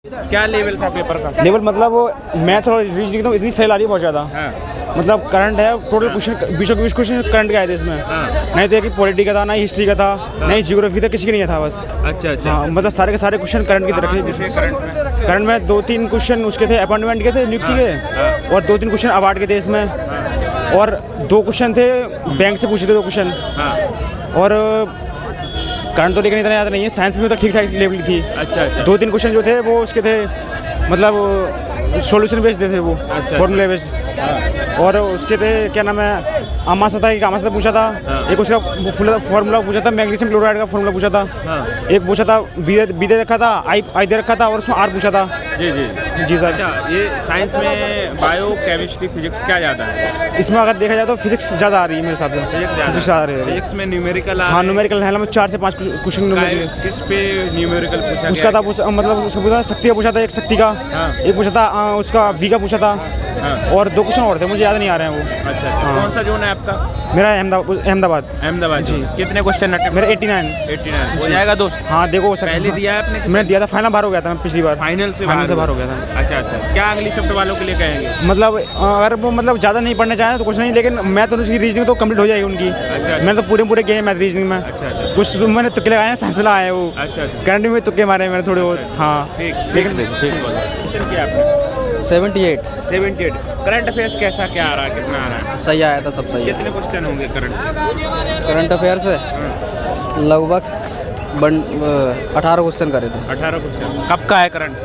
क्या लेवल था पेपर का? लेवल मतलब वो मैथ और रीजनिंग तो इतनी सही आ रही है बहुत ज़्यादा। हाँ। मतलब करंट है टोटल क्वेश्चन 20 क्वेश्चन करंट के आए थे इसमें। हाँ। नहीं तो एक पॉलिटी का था, ना हिस्ट्री का था, नहीं जियोग्राफी था, किसी का नहीं था बस। अच्छा अच्छा। हाँ मतलब सारे के सारे क्वेश्चन करंट की तरफ कहाँ से थे करंट में? करंट में 2-3 क्वेश्चन उसके थे अपॉइंटमेंट के थे, नियुक्ति के, और 2-3 क्वेश्चन अवार्ड के थे इसमें, और 2 क्वेश्चन थे बैंक से पूछे थे 2 क्वेश्चन। हाँ। और करंट तो लेकिन इतना याद नहीं है, साइंस में तो ठीक ठाक लेवल की थी। अच्छा अच्छा। 2-3 क्वेश्चन जो थे वो उसके थे मतलब सॉल्यूशन बेस्ड थे वो, अच्छा। Formula based. और उसके थे क्या नाम है, आमाशा था, एक आमाशा पूछा था, एक उसका फॉर्मूला पूछा था, मैग्नीशियम क्लोराइड का फॉर्मूला पूछा था, एक पूछा था बी दे रखा था, आई दे रखा था, और उसमें आर पूछा था। जी जी जी सर। अच्छा, ये साइंस में बायो केमिस्ट्री फिजिक्स क्या ज़्यादा है? इसमें अगर देखा जाए तो फिजिक्स ज़्यादा आ रही है मेरे हिसाब से। फिजिक्स ज़्यादा आ रही है। फिजिक्स में न्यूमेरिकल हाँ न्यूमेरिकल है, 4 से 5 क्वेश्चन किस पे न्यूमेरिकल पूछा उसका गया? था मतलब उसका पूछा शक्ति का पूछा था, एक शक्ति का, एक पूछा था उसका वी का पूछा था, और 2 क्वेश्चन और थे मुझे याद नहीं आ रहे हैं वो। अच्छा अच्छा। कौन सा जोन है आपका? मेरा अहमदाबाद। अहमदाबाद जी। कितने क्वेश्चन अटेम्प्ट? मेरा 89 हो जाएगा दोस्त? हाँ देखो हो सकता है। पहले दिया है आपने? मैंने दिया था, फाइनल बाहर हो गया था पिछली बार। फाइनल से बाहर हो गया था। अच्छा अच्छा। क्या अगली शिफ्ट वालों के लिए कहेंगे? मतलब अगर वो मतलब ज़्यादा नहीं पढ़ना चाहें तो कुछ नहीं, लेकिन मैथ और उसकी रीजनिंग तो कंप्लीट हो जाएगी उनकी। अच्छा। मैंने तो पूरे किए हैं मैथ रीजनिंग में। अच्छा अच्छा। कुछ मैंने तुक्के लगाए हैं, साइंस वाला आए हैं वो। अच्छा अच्छा। करंट में तुक्के मारे हैं मैंने थोड़े बहुत। हाँ ठीक ठीक ठीक बोला। क्वेश्चन क्या आपने? 78 78। करंट अफेयर्स कैसा क्या आ रहा है, कितना आ रहा है? सही आया था, सब सही है। कितने क्वेश्चन होंगे करंट? करंट अफेयर से लगभग 18 क्वेश्चन करे थे। 18 क्वेश्चन। कब का है करंट?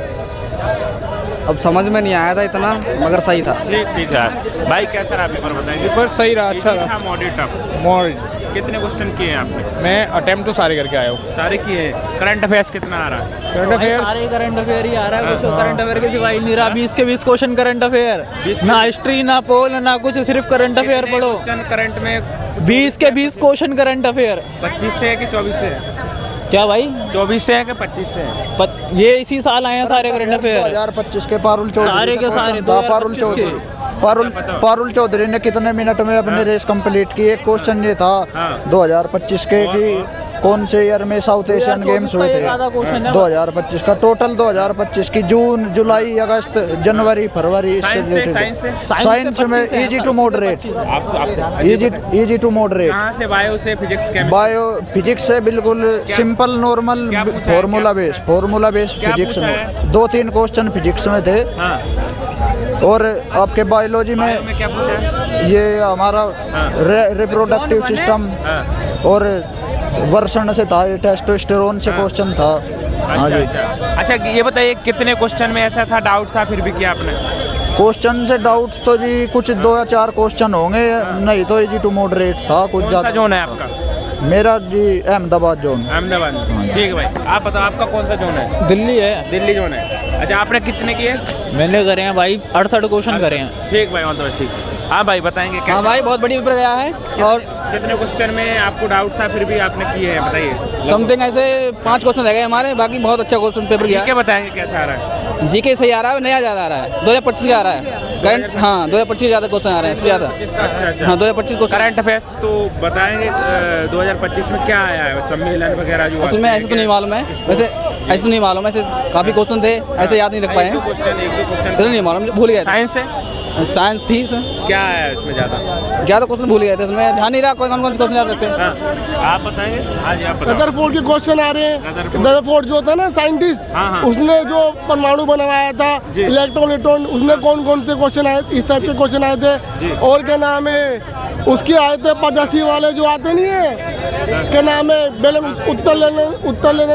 अब समझ में नहीं आया था इतना, मगर सही था। ठीक ठीक है भाई। कैसा रहा पेपर बताएंगे? पेपर सही रहा, अच्छा रहा। Moderate tough? मॉडरेट। कितने क्वेश्चन किए हैं आपने? मैं अटेम्प्ट तो सारे करके आया हूँ। सारे किए हैं। करंट अफेयर्स कितना आ रहा है? करंट अफेयर्स सारे करंट अफेयर ही आ रहा है, कुछ करंट अफेयर के सिवाय नहीं रहा। 20 के 20 क्वेश्चन करंट अफेयर, ना हिस्ट्री ना पोल ना कुछ, सिर्फ करंट अफेयर पढ़ो। क्वेश्चन करंट में 20 के 20 क्वेश्चन करंट अफेयर। 25 से है कि 24 से है? क्या भाई? 24 से है कि 25 से है? ये इसी साल आए हैं सारे करंट अफेयर। 2025 के पारुल चौधरी सारे के सारे पारुल चौधरी ने कितने मिनट में अपनी रेस कंप्लीट की? एक क्वेश्चन ये था 2025 के कि कौन से ईयर में साउथ एशियन गेम्स हुए थे? 2025 का टोटल 2025 की जून जुलाई अगस्त जनवरी फरवरी साइंस में easy to moderate. Easy to moderate. कहाँ से? बायो से? Physics chemistry? बायो फिजिक्स से बिल्कुल simple normal formula base physics में 2-3 क्वेश्चन फिजिक्स में थे। और आपके बायोलॉजी में क्या पूछा है? ये हमारा रिप्रोडक्टिव सिस्टम और वर्षण से था, टेस्टोस्टेरोन से क्वेश्चन था। हाँ जी। अच्छा ये बताइए कितने क्वेश्चन में ऐसा था डाउट था फिर भी किया आपने? क्वेश्चन से डाउट तो जी कुछ 2 या 4 क्वेश्चन होंगे, नहीं तो इजी टू मॉडरेट था कुछ कौन सा ज़्यादा। जोन है आपका? मेरा जी अहमदाबाद जोन। अहमदाबाद। ठीक है भाई। आप बताओ आपका कौन सा जोन है? दिल्ली है। दिल्ली जोन है। अच्छा आपने कितने किए? मैंने करे हैं भाई 68 क्वेश्चन करे हैं। ठीक भाई, ऑल द बेस्ट। ठीक। हाँ भाई बताएंगे कैसे? हाँ भाई बहुत बड़ी पेपर गया है। और कितने क्वेश्चन में आपको डाउट था फिर भी आपने किए हैं, बताइए। समथिंग ऐसे 5 क्वेश्चन रह गए हमारे, बाकी बहुत अच्छा क्वेश्चन पेपर गया। क्या बताएंगे कैसा आ रहा है? जीके सही आ रहा है, नया ज़्यादा आ रहा है। 2025 का आ रहा है करंट। हाँ 2025 ज़्यादा क्वेश्चन आ रहे हैं ज़्यादा। अच्छा अच्छा। हाँ 2025 क्वेश्चन। करंट अफेयर्स तो बताएंगे 2025 में क्या आया है, सम्मेलन वगैरह जो असल में ऐसे तो नहीं मालूम है, वैसे ऐसे तो नहीं मालूम है, ऐसे काफ़ी क्वेश्चन थे, ऐसे याद नहीं रख पाए हैं। एक दो क्वेश्चन ऐसे नहीं मालूम, भूल गए थे। साइंस से साइंस थी सर, क्या आया इसमें ज़्यादा क्वेश्चन भूल गए थे, उसमें ध्यान नहीं रहा कौन कौन से क्वेश्चन याद रखते हैं। हाँ, आप बताएंगे। हाँ जी आप बताओ। रदरफोर्ड के क्वेश्चन आ रहे हैं। रदरफोर्ड जो होता है ना साइंटिस्ट, हाँ। उसने जो परमाणु बनवाया था, इलेक्ट्रॉन, उसमें कौन कौन से क्वेश्चन आए, इस टाइप के क्वेश्चन आए थे। और क्या नाम है उसके आए थे परदासी वाले जो आते नहीं है, क्या नाम है उत्तर लेने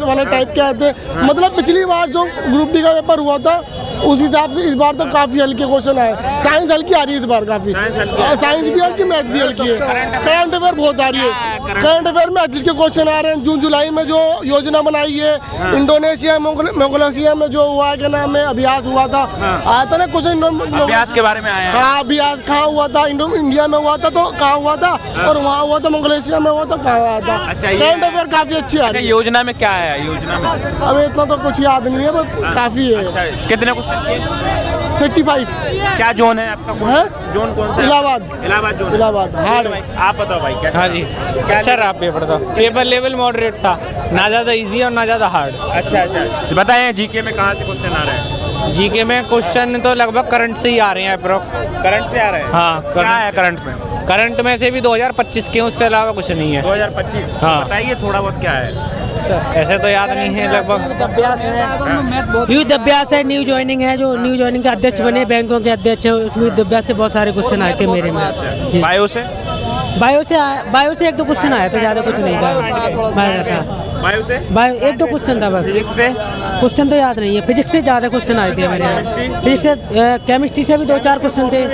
वाले टाइप के आए थे। मतलब पिछली बार जो ग्रुप डी का पेपर हुआ था उस हिसाब से इस बार तो काफी हल्के क्वेश्चन आए। साइंस हल्की आ रही है इस बार काफी, साइंस भी हल्की, मैथ भी हल्की है। करंट अफेयर बहुत आ रही है। करंट अफेयर में हल्के क्वेश्चन आ रहे हैं। जून जुलाई में जो योजना बनाई है, इंडोनेशिया मंगोलिया में जो हुआ है, क्या नाम है अभ्यास हुआ था, आया था ना क्वेश्चन। अभ्यास के बारे में आया। हाँ अभ्यास कहाँ हुआ था? इंडिया में हुआ था तो कहाँ हुआ था, और वहाँ हुआ था मंगोलिया में हुआ था कहाँ हुआ था। करंट अफेयर काफी अच्छी आ रही है। योजना में क्या आया? योजना में अब इतना तो कुछ याद नहीं है, पर काफी है। कितने क्वेश्चन किए? 65। क्या जोन है आपका? हैं? जोन कौन सा है? इलाहाबाद। इलाहाबाद जोन। इलाहाबाद, हार्ड है। आप बताओ भाई कैसा? हाँ जी, क्या अच्छा रहा पेपर तो। पेपर लेवल मॉडरेट था, ना ज़्यादा इजी और ना ज़्यादा हार्ड। अच्छा अच्छा, बताएं जीके में कहाँ से क्वेश्चन आ रहे हैं? जीके में क्वेश्चन तो लगभग करंट से ही आ रहे हैं अप्रोक्स। करंट से आ रहे हैं? हाँ, क्या है करंट में? करंट में से भी 2025 के, उससे अलावा कुछ नहीं है। 2025। हाँ। बताइए थोड़ा बहुत क्या है? ऐसे तो याद नहीं है लगभग। युद्ध अभ्यास है, न्यू ज्वाइनिंग है, जो न्यू ज्वाइनिंग के अध्यक्ष बने, बैंकों के अध्यक्ष है, उसमें युद्ध अभ्यास से बहुत सारे क्वेश्चन आए थे मेरे में। जी। बायो से? बायो से एक दो क्वेश्चन आया था, ज़्यादा कुछ नहीं था। बायो से? बायो एक दो क्वेश्चन था बस। फिजिक्स से? क्वेश्चन तो याद नहीं है, फिजिक्स से ज़्यादा क्वेश्चन आए थे मेरे में। फिजिक्स से, केमिस्ट्री से भी 2-4 क्वेश्चन थे।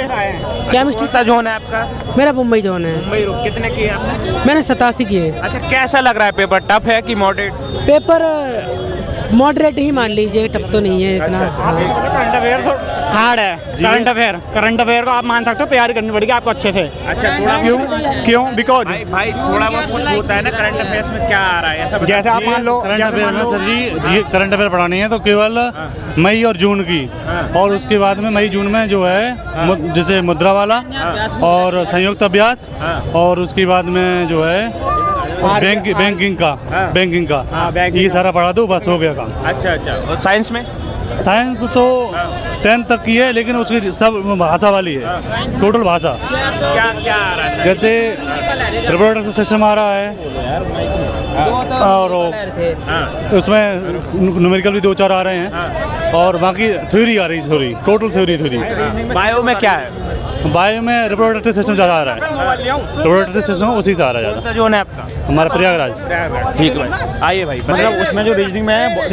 केमिस्ट्री कौन सा जोन है आपका? मेरा मुंबई जोन है। मुंबई। कितने किए आपने? मैंने 87 किए। अच्छा, कैसा लग रहा है पेपर? टफ है कि मॉडरेट? पेपर मॉडरेट ही मान लीजिए, टफ तो नहीं है इतना। करंट अफेयर तो हार्ड है। करंट अफेयर को आप मान सकते हो, तैयारी करनी पड़ेगी आपको अच्छे से। अच्छा, थोड़ा क्यों? बिकॉज भाई थोड़ा बहुत कुछ होता है ना करंट अफेयर्स में, क्या आ रहा है ऐसा? जैसे आप मान लो करंट अफेयर में सर जी करंट अफेयर पढ़ानी है तो केवल मई और जून की, और उसके बाद में मई जून में जो है जैसे मुद्रा वाला और संयुक्त अभ्यास, और उसके बाद में जो है बैंकिंग का ये सारा पढ़ा दो, बस हो गया काम। अच्छा अच्छा, और साइंस में? साइंस तो 10th तक की है, लेकिन उसकी सब भाषा वाली है, टोटल भाषा। क्या क्या आ रहा है? जैसे रिप्रोडक्टिव सिस्टम आ रहा है, और उसमें न्यूमेरिकल भी 2-4 आ रहे हैं, और बाकी थ्योरी आ रही है, थ्योरी टोटल थ्योरी। बायो में क्या है? बायो में रिप्रोडक्टिव सिस्टम ज़्यादा आ रहा है, रिप्रोडक्टिव सिस्टम उसी से आ रहा है कौन सा ज़्यादा। जोन है आपका? हमारा प्रयागराज। ठीक है भाई, आइए भाई मतलब उसमें जो रीजनिंग में है,